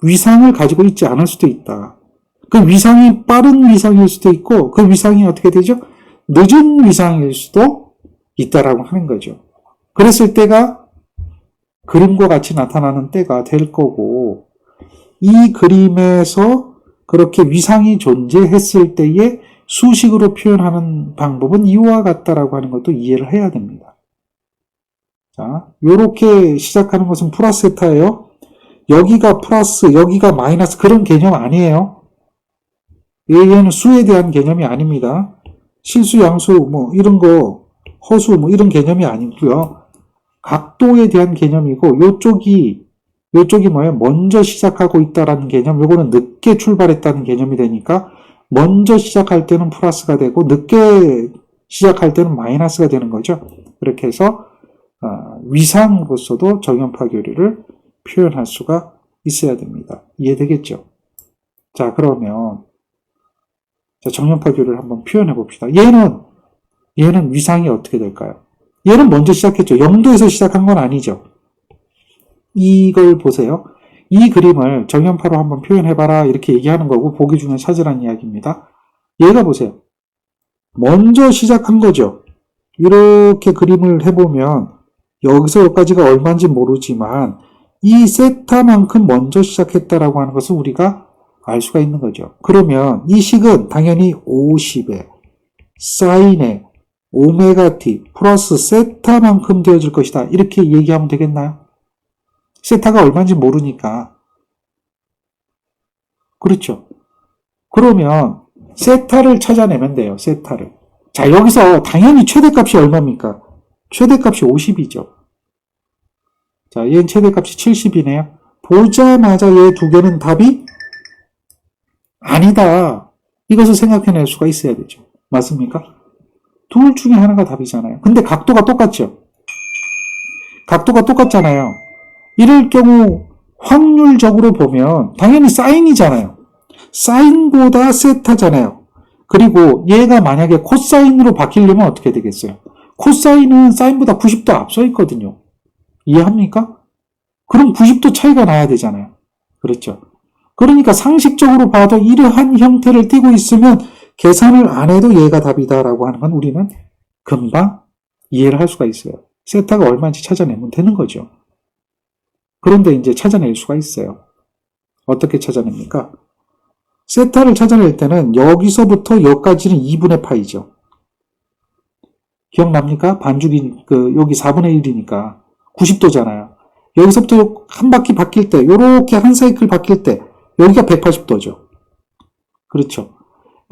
위상을 가지고 있지 않을 수도 있다. 그 위상이 빠른 위상일 수도 있고 그 위상이 어떻게 되죠? 늦은 위상일 수도 있다라고 하는 거죠. 그랬을 때가 그림과 같이 나타나는 때가 될 거고, 이 그림에서 그렇게 위상이 존재했을 때에 수식으로 표현하는 방법은 이와 같다라고 하는 것도 이해를 해야 됩니다. 자, 요렇게 시작하는 것은 플러스 세타예요. 여기가 플러스, 여기가 마이너스 그런 개념 아니에요. 얘는 수에 대한 개념이 아닙니다. 실수, 양수, 뭐 이런 거, 허수, 뭐 이런 개념이 아니고요. 각도에 대한 개념이고, 요쪽이 뭐예요? 먼저 시작하고 있다라는 개념. 요거는 늦게 출발했다는 개념이 되니까 먼저 시작할 때는 플러스가 되고 늦게 시작할 때는 마이너스가 되는 거죠. 그렇게 해서 위상으로서도 정연파 교류를 표현할 수가 있어야 됩니다. 이해되겠죠? 자, 그러면 정연파 교류를 한번 표현해 봅시다. 얘는 위상이 어떻게 될까요? 얘는 먼저 시작했죠. 0도에서 시작한 건 아니죠. 이걸 보세요. 이 그림을 정연파로 한번 표현해봐라 이렇게 얘기하는 거고 보기 중에 찾으라는 이야기입니다. 얘가 보세요. 먼저 시작한 거죠. 이렇게 그림을 해보면 여기서 여기까지가 얼마인지 모르지만 이 세타만큼 먼저 시작했다라고 하는 것을 우리가 알 수가 있는 거죠. 그러면 이 식은 당연히 50에 사인에 오메가 t 플러스 세타만큼 되어질 것이다. 이렇게 얘기하면 되겠나요? 세타가 얼마인지 모르니까. 그렇죠. 그러면 세타를 찾아내면 돼요. 세타를. 자, 여기서 당연히 최대값이 얼마입니까? 최대값이 50이죠. 자, 얘는 최대값이 70이네요. 보자마자 얘 두 개는 답이 아니다. 이것을 생각해낼 수가 있어야 되죠. 맞습니까? 둘 중에 하나가 답이잖아요. 근데 각도가 똑같죠? 각도가 똑같잖아요. 이럴 경우 확률적으로 보면 당연히 사인이잖아요. 사인보다 세타잖아요. 그리고 얘가 만약에 코사인으로 바뀌려면 어떻게 되겠어요? 코사인은 사인보다 90도 앞서 있거든요. 이해합니까? 그럼 90도 차이가 나야 되잖아요. 그렇죠? 그러니까 상식적으로 봐도 이러한 형태를 띠고 있으면 계산을 안 해도 얘가 답이다라고 하는 건 우리는 금방 이해를 할 수가 있어요. 세타가 얼마인지 찾아내면 되는 거죠. 그런데 이제 찾아낼 수가 있어요. 어떻게 찾아냅니까? 세타를 찾아낼 때는 여기서부터 여기까지는 2분의 파이죠. 기억납니까? 반죽이 여기 4분의 1이니까 90도잖아요. 여기서부터 한 바퀴 바뀔 때, 요렇게 한 사이클 바뀔 때 여기가 180도죠. 그렇죠.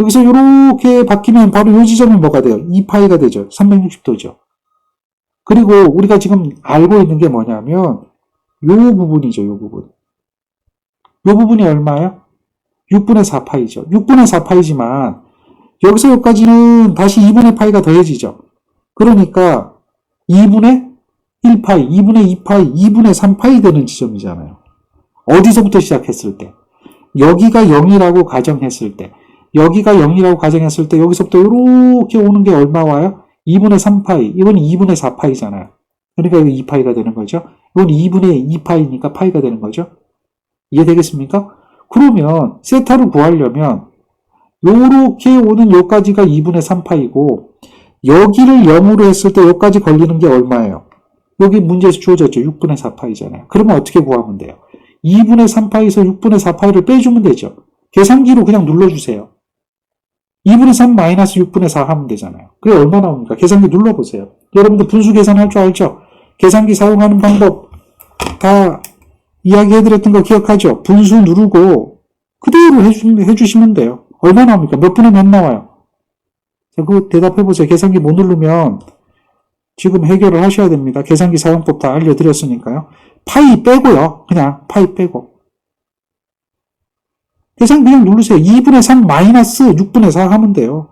여기서 요렇게 바뀌면 바로 요 지점이 뭐가 돼요? 2파이가 되죠. 360도죠. 그리고 우리가 지금 알고 있는 게 뭐냐면 요 부분이죠. 요 부분. 요 부분이 얼마예요? 6분의 4파이죠. 6분의 4파이지만 여기서 여기까지는 다시 2분의 파이가 더해지죠. 그러니까 2분의 1파이, 2분의 2파이, 2분의 3파이 되는 지점이잖아요. 어디서부터 시작했을 때? 여기가 0이라고 가정했을 때. 여기가 0이라고 가정했을 때 여기서부터 이렇게 오는 게 얼마 와요? 2분의 3파이. 이건 2분의 4파이잖아요. 그러니까 이거 2파이가 되는 거죠. 이건 2분의 2파이니까 파이가 되는 거죠. 이해되겠습니까? 그러면 세타를 구하려면 요렇게 오는 요까지가 2분의 3파이고 여기를 0으로 했을 때 요까지 걸리는 게 얼마예요? 여기 문제에서 주어졌죠. 6분의 4파이잖아요. 그러면 어떻게 구하면 돼요? 2분의 3파이에서 6분의 4파이를 빼주면 되죠. 계산기로 그냥 눌러주세요. 2분의 3 마이너스 6분의 4 하면 되잖아요. 그게 얼마 나옵니까? 계산기 눌러보세요. 여러분들 분수 계산할 줄 알죠? 계산기 사용하는 방법 다 이야기해드렸던 거 기억하죠? 분수 누르고 그대로 해주시면 돼요. 얼마 나옵니까? 몇 분의 몇 나와요? 자, 그거 대답해보세요. 계산기 못 누르면 지금 해결을 하셔야 됩니다. 계산기 사용법 다 알려드렸으니까요. 파이 빼고요. 그냥 파이 빼고. 계산기 그냥 누르세요. 2분의 3 마이너스 6분의 4 하면 돼요.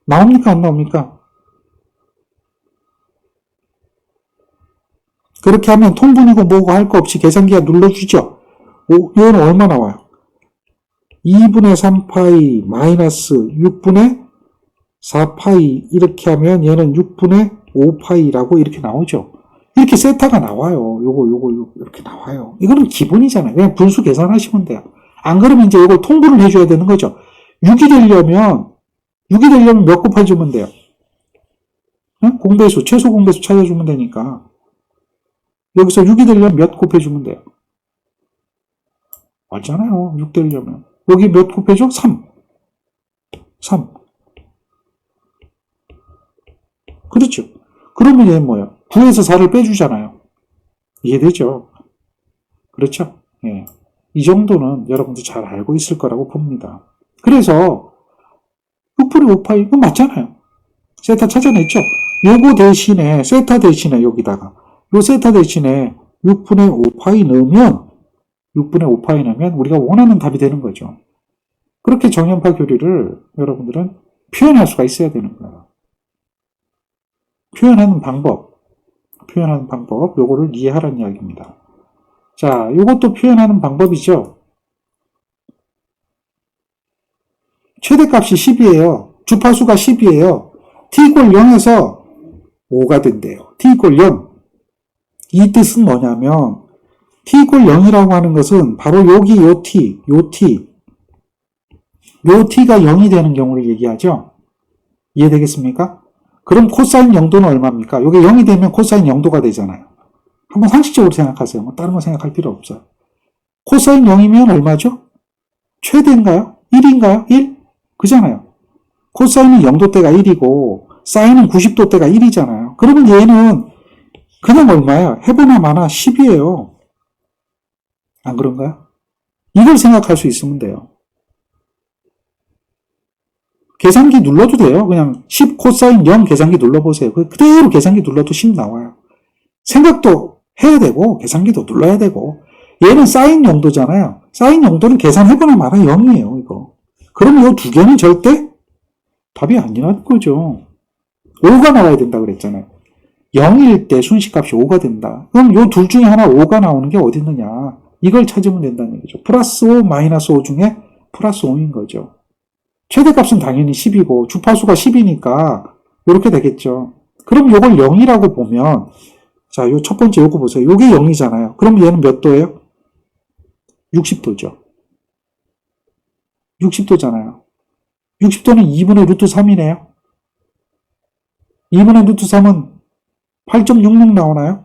나옵니까? 안 나옵니까? 그렇게 하면 통분이고 뭐고 할 거 없이 계산기가 눌러주죠. 이건 얼마 나와요? 2분의 3파이 마이너스 6분의 4파이 이렇게 하면 얘는 6분의 5파이라고 이렇게 나오죠. 이렇게 세타가 나와요. 요거 이렇게 나와요. 이거는 기본이잖아요. 그냥 분수 계산하시면 돼요. 안 그러면 이제 이걸 통분을 해줘야 되는 거죠. 6이 되려면 몇 곱해주면 돼요? 응? 공배수, 최소 공배수 찾아주면 되니까. 여기서 6이 되려면 몇 곱해주면 돼요? 맞잖아요. 6 되려면. 여기 몇 곱해줘? 3. 그렇죠. 그러면 얘는 뭐예요? 9에서 4를 빼주잖아요. 이해되죠? 그렇죠? 예. 이 정도는 여러분들 잘 알고 있을 거라고 봅니다. 그래서 6분의 5파이 이거 맞잖아요. 세타 찾아냈죠? 요거 대신에 세타 대신에 여기다가 요 세타 대신에 6분의 5파이 넣으면 6분의 5파이 넣으면 우리가 원하는 답이 되는 거죠. 그렇게 정연파 교리를 여러분들은 표현할 수가 있어야 되는 거예요. 표현하는 방법, 요거를 이해하라는 이야기입니다. 자, 요것도 표현하는 방법이죠. 최대값이 10이에요. 주파수가 10이에요. t=0에서 5가 된대요. t=0. 이 뜻은 뭐냐면 t=0이라고 하는 것은 바로 여기 요 t가 0이 되는 경우를 얘기하죠. 이해되겠습니까? 그럼 코사인 0도는 얼마입니까? 이게 0이 되면 코사인 0도가 되잖아요. 한번 상식적으로 생각하세요. 뭐 다른 거 생각할 필요 없어요. 코사인 0이면 얼마죠? 최대인가요? 1인가요? 1? 그잖아요. 코사인은 0도대가 1이고 사인은 90도대가 1이잖아요. 그러면 얘는 그냥 얼마야? 해보나 마나 10이에요. 안 그런가요? 이걸 생각할 수 있으면 돼요. 계산기 눌러도 돼요. 그냥 10 코사인 0 계산기 눌러보세요. 그대로 계산기 눌러도 10 나와요. 생각도 해야 되고 계산기도 눌러야 되고 얘는 사인 0도잖아요. 사인 0도는 계산해보나 마나 0이에요. 이거. 그러면 이 두 개는 절대 답이 아니라는 거죠. 5가 나와야 된다 그랬잖아요. 0일 때 순식값이 5가 된다. 그럼 이 둘 중에 하나 5가 나오는 게 어디 있느냐. 이걸 찾으면 된다는 얘기죠. 플러스 5, 마이너스 5 중에 플러스 5인 거죠. 최대값은 당연히 10이고 주파수가 10이니까 이렇게 되겠죠. 그럼 이걸 0이라고 보면 자, 요 첫 번째 요거 보세요. 요게 0이잖아요. 그럼 얘는 몇 도예요? 60도죠. 60도잖아요. 60도는 2분의 루트 3이네요. 2분의 루트 3은 8.66 나오나요?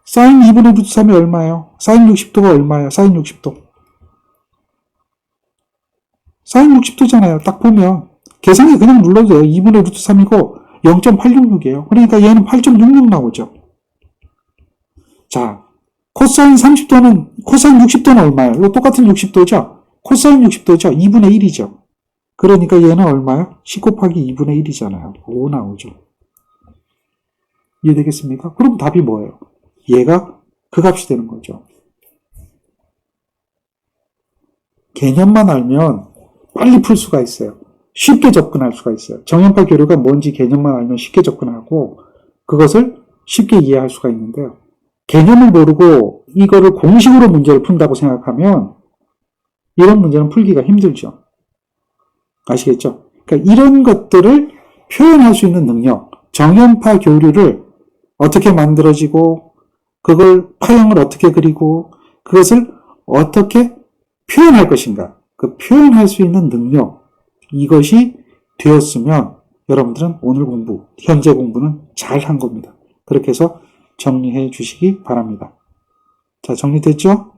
사인 2분의 루트 3이 얼마예요? 사인 60도가 얼마예요? 사인 60도. 사인 60도잖아요. 딱 보면 계산기 그냥 눌러도 돼요. 2분의 루트 3이고 0.866이에요. 그러니까 얘는 8.66 나오죠. 자, 코사인 30도는 코사인 60도는 얼마예요? 이거 똑같은 60도죠? 코사인 60도죠? 2분의 1이죠. 그러니까 얘는 얼마예요? 10 곱하기 2분의 1이잖아요. 5 나오죠. 이해되겠습니까? 그럼 답이 뭐예요? 얘가 그 값이 되는 거죠. 개념만 알면 빨리 풀 수가 있어요. 쉽게 접근할 수가 있어요. 정연파 교류가 뭔지 개념만 알면 쉽게 접근하고 그것을 쉽게 이해할 수가 있는데요. 개념을 모르고 이거를 공식으로 문제를 푼다고 생각하면 이런 문제는 풀기가 힘들죠. 아시겠죠? 그러니까 이런 것들을 표현할 수 있는 능력, 정연파 교류를 어떻게 만들어지고 그걸 파형을 어떻게 그리고 그것을 어떻게 표현할 것인가. 그 표현할 수 있는 능력, 이것이 되었으면 여러분들은 오늘 공부, 현재 공부는 잘 한 겁니다. 그렇게 해서 정리해 주시기 바랍니다. 자, 정리됐죠?